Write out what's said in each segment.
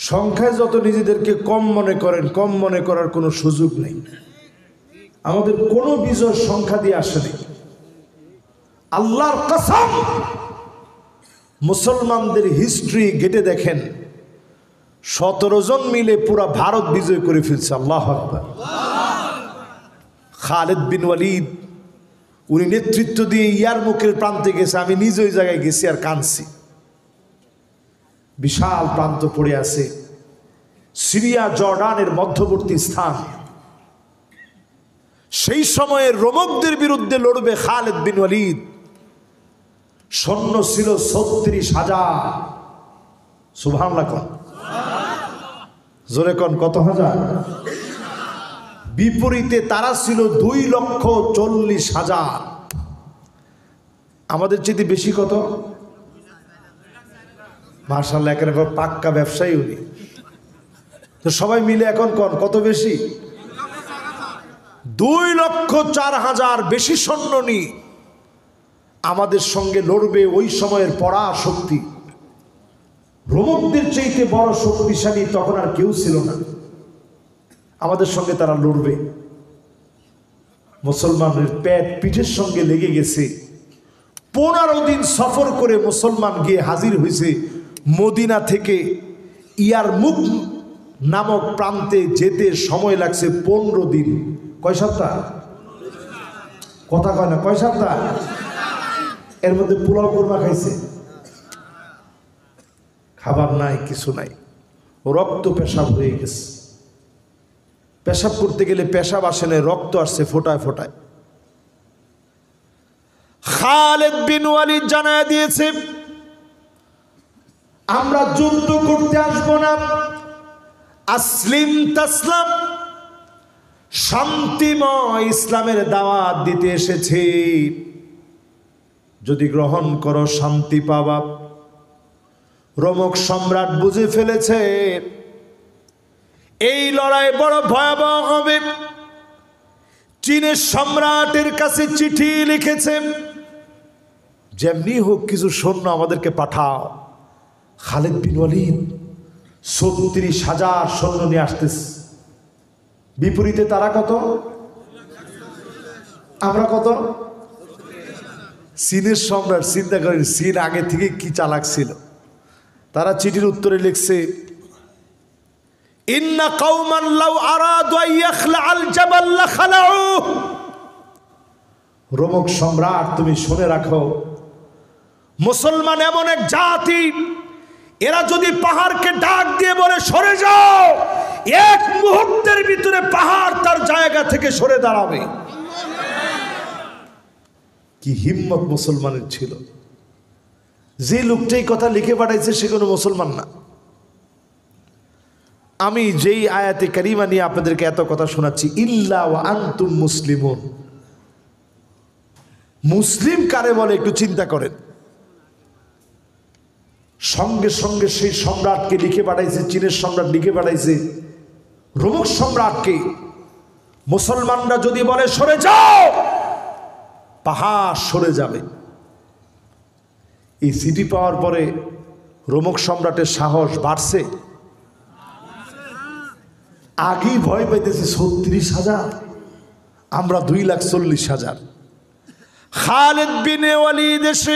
সংখ্যায় যত নিজেদেরকে কম মনে করেন, কম মনে করার কোনো সুযোগ নেই। আমাদের কোনো বিজয় সংখ্যা দিয়ে আসেনি। আল্লাহর কসম, মুসলমানদের হিস্ট্রি ঘেটে দেখেন, 17 জন মিলে পুরা ভারত বিজয় করে ফেলছে। আল্লাহু আকবার। খালিদ বিন ওয়ালিদ উনি নেতৃত্ব দিয়ে ইয়ারমুকের প্রান্তে গেছে। আমি নিজ ওই জায়গায় গেছি আর কাঁদছি। বিশাল প্রান্ত পড়ে আছে, সিরিয়া জর্ডানের মধ্যবর্তী স্থান। সেই সময়ে রোমকদের বিরুদ্ধে লড়বে খালিদ বিন ওয়ালিদ। সৈন্য ছিল 36,000। সুবহানাল্লাহ কোন জোরে কোন কত হাজার? বিপরীতে তারা ছিল 2,40,000। আমাদের চেয়ে বেশি কত? মাশাআল্লাহ, এখানে পাক্কা ব্যবসায়ী উনি। তো সবাই মিলে এখন কত বেশি? 2,04,000 বেশি সৈন্য নিয়ে আমাদের সঙ্গে লড়বে। ওই সময়ের পড়া শক্তি রোমকদের চাইতে বড় শক্তিশালী তখন আর কেউ ছিল না। আমাদের সঙ্গে তারা লড়বে। মুসলমানের পিঠের সঙ্গে লেগে গেছে। 15 দিন সফর করে মুসলমান গিয়ে হাজির হয়েছে মদিনা থেকে ইয়ারমুক নামক প্রান্তে যেতে সময় লাগছে 15 দিন। কয় সপ্তাহ? কথা কয় না, কয় সপ্তাহ? এর মধ্যে পোলাও কোরমা খাইছে, খাবার নাই, কিছু নাই, রক্ত পেশাব হয়ে গেছে। পেশাব করতে গেলে পেশাব আসে না, রক্ত আসছে ফোটায় ফোটায়। খালিদ বিন ওয়ালিদ জানায় দিয়েছে, আমরা যুদ্ধ করতে আসবো না, আসলিম তাসলাম, শান্তিময় ইসলামের দাওয়াত দিতে এসেছি, যদি গ্রহণ করো শান্তি পাবা। রোমক সম্রাট বুঝে ফেলেছে এই লড়াই বড় ভয়াবহ হবে। চীনের সম্রাটের কাছে চিঠি লিখেছে, যেমনি হোক কিছু সৈন্য আমাদেরকে পাঠাও। খালিদ বিন ওয়ালিদ 36,000 সৈন্য নিয়ে আসতেছে। বিপরীতে তারা কত? আমরা কত? চীনের সম্রাট, চিন্তা করেন চীন আগে থেকে কি চালাক ছিল। তারা চিঠির উত্তরে লিখছে, ইন্না কওমান লাউ আরাদু আন ইয়াখলাআল জাবাল লাখালাউ। রোমক সম্রাট, তুমি শুনে রাখো, মুসলমান এমন এক জাতি, এরা যদি পাহাড়কে ডাক দিয়ে বলে সরে যাও, এক মুহূর্তের ভিতরে পাহাড় তার জায়গা থেকে সরে দাঁড়াবে। কি হিম্মত মুসলমানের ছিল! যে লোকটাই কথা লিখে পাঠাইছে সে কোনো মুসলমান না। আমি যেই আয়াতে কারিমা নিয়ে আপনাদেরকে এত কথা শোনাচ্ছি, ইল্লা ওয়া আনতুম মুসলিমুন, মুসলিম কারে বলে একটু চিন্তা করেন। সঙ্গে সঙ্গে সেই সম্রাটকে লিখে পাঠাইছে, চীনের সম্রাট লিখে পাঠাইছে রোমক সম্রাটকে, মুসলমানরা যদি বলে সরে যাও, পাহাড় সরে যাবে। এই চিঠি পাওয়ার পরে রোমক সম্রাটের সাহস বাড়ছে। আগেই ভয় পাইতেছে 36,000, আমরা 2,40,000। খালিদ বিন ওয়ালিদ এসে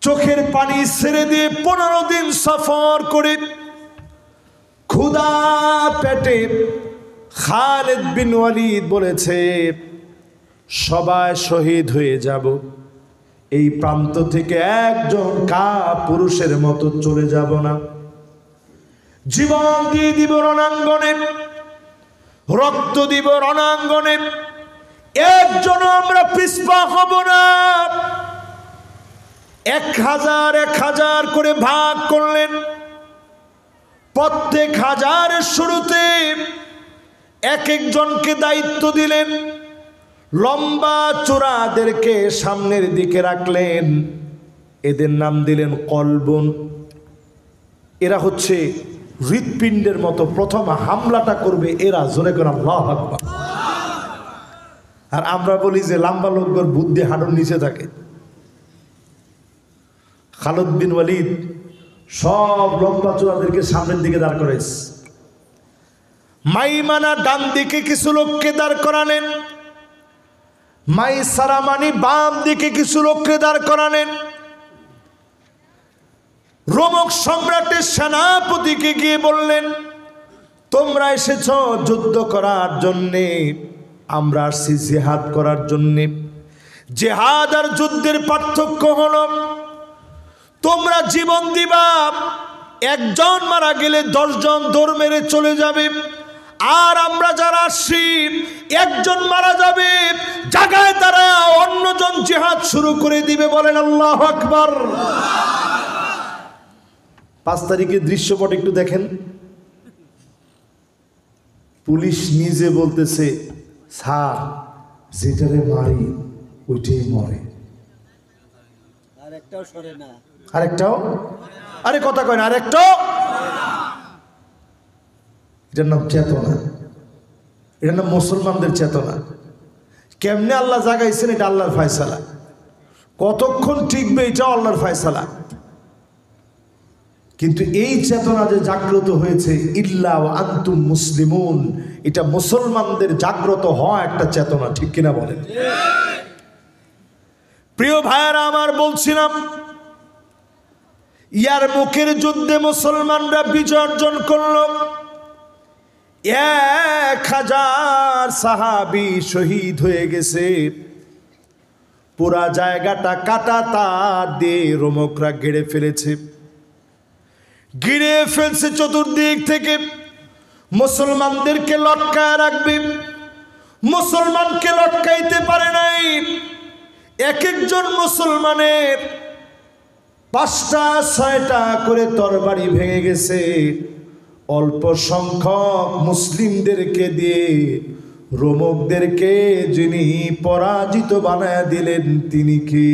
চোখের পানি ছেড়ে দিয়ে 15 দিন সফর করে ক্ষুধা পেটে খালিদ বিন ওয়ালিদ বলেছে, সবাই শহীদ হয়ে যাব, এই প্রান্ত থেকে একজন পুরুষের মতো চলে যাব না, জীবন দিয়ে দিব রণাঙ্গনে, রক্ত দিব রণাঙ্গনে, একজন আমরা পিছপা হব না। 1,000 করে ভাগ করলেন। প্রত্যেক হাজারের শুরুতে এক একজনকে দায়িত্ব দিলেন। লম্বা চূড়াদেরকে সামনের দিকে রাখলেন, এদের নাম দিলেন কলবুন। এরা হচ্ছে হৃৎপিণ্ডের মতো, প্রথম হামলাটা করবে এরা। জোরে করে আল্লাহু আকবার। আর আমরা বলি যে লম্বা লোকগুলোর বুদ্ধি হাঁটুর নিচে থাকে। খালিদ বিন ওয়ালিদ সব লম্বা চূড়াদেরকে সামনের দিকে দাঁড় করাইছে। মাইমানা ডান দিকে কিছু লোককে দাঁড় করালেন, মাইসারা মানি বাম দিকে কিছু লোককে দাঁড় করালেন। রোমক সম্রাটের সেনাপতিকে গিয়ে বললেন, তোমরা এসেছ যুদ্ধ করার জন্যে, আমরা আসছি জিহাদ করার জন্যে। জিহাদ আর যুদ্ধের পার্থক্য হলো, তোমরা জীবন দিবা, একজন মারা গেলে 10 জন দৌড় মেরে চলে যাবে। আর আমরা যারা আসছি, একজন মারা যাবে, জায়গায় তারা অন্যজন জিহাদ শুরু করে দিবে। বলেন আল্লাহু আকবার। 5 তারিখের দৃশ্যপট একটু দেখেন। পুলিশ নিজে বলতেছে, স্যার যেটারে মারি ওইটাই মরে। আরেকটাও আরে কথা কয় না, আরেকটাও। এটার নাম চেতনা, এটার নাম মুসলমানদের চেতনা। কেমনে আল্লাহ জাগাইছেন এটা আল্লাহর ফয়সালা, কতক্ষণ টিকবে এটা আল্লাহর ফয়সালা। কিন্তু এই চেতনা যে জাগ্রত হয়েছে, ইল্লা ওয়া আনতুম মুসলিমুন, এটা মুসলমানদের জাগ্রত হওয়া একটা চেতনা, ঠিক কিনা বলেন? প্রিয় ভাইয়েরা আমার, বলছিলাম ইয়ারমুকের যুদ্ধে মুসলমানরা বিজয় অর্জন করল। 1000 সাহাবী শহীদ হয়ে গেছে। পুরা জায়গাটা কাটা তার দিয়ে রোমকরা ঘিরে ফেলেছে, ঘিরে ফেলছে চতুর্দিক থেকে। মুসলমানদেরকে লটকায় রাখবে, মুসলমানকে লটকাইতে পারে নাই। এক একজন মুসলমানের 5টা 6টা করে তরবারি ভেঙে গেছে। অল্প সংখ্যক মুসলিমদেরকে দিয়ে রোমকদেরকে যিনি পরাজিত বানায় দিলেন তিনি কে?